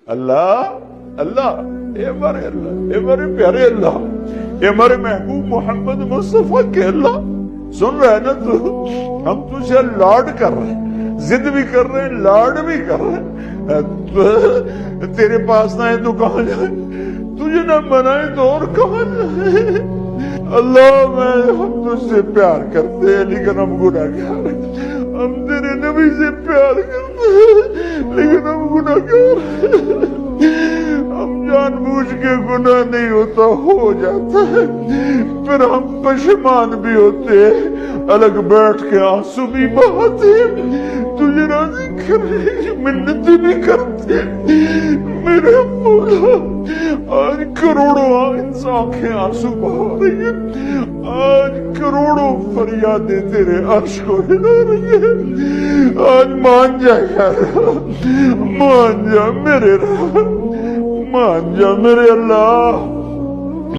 اللہ اللہ اے ہمارے اللہ، اے ہمارے پیارے اللہ، اے ہمارے محبوب محمد مصطفیٰ کے اللہ، سن رہے نا تو؟ ہم تجھے لاڈ کر رہے ہیں، ضد بھی کر رہے ہیں، لاڈ بھی کر رہے ہیں۔ تیرے پاس نہ ہے تو کہاں جائیں، تجھے نہ منائے تو اور کہاں جائیں۔ اللہ ہم تجھ سے پیار کرتے ہیں لیکن ہم گناہگار ہیں، ہم تیرے نبی سے پیار کرتے ہیں لیکن ہم گناہگار ہیں، ہم جان بوجھ کے گناہ نہیں ہوتا ہو جاتا ہے، پھر ہم پشیمان بھی ہوتے ہیں، الگ بیٹھ کے آنسو بھی بہاتے ہیں، تجھے راضی کرنے کی منتیں بھی کرتے ہیں۔ میرے مولا آج کروڑوں آنکھیں آنسو بہا رہی ہیں، آج کروڑوں فریادیں تیرے عرش کو ہلا رہی ہیں، آج مان جا یار، مان جا میرے رب، مان جا میرے اللہ۔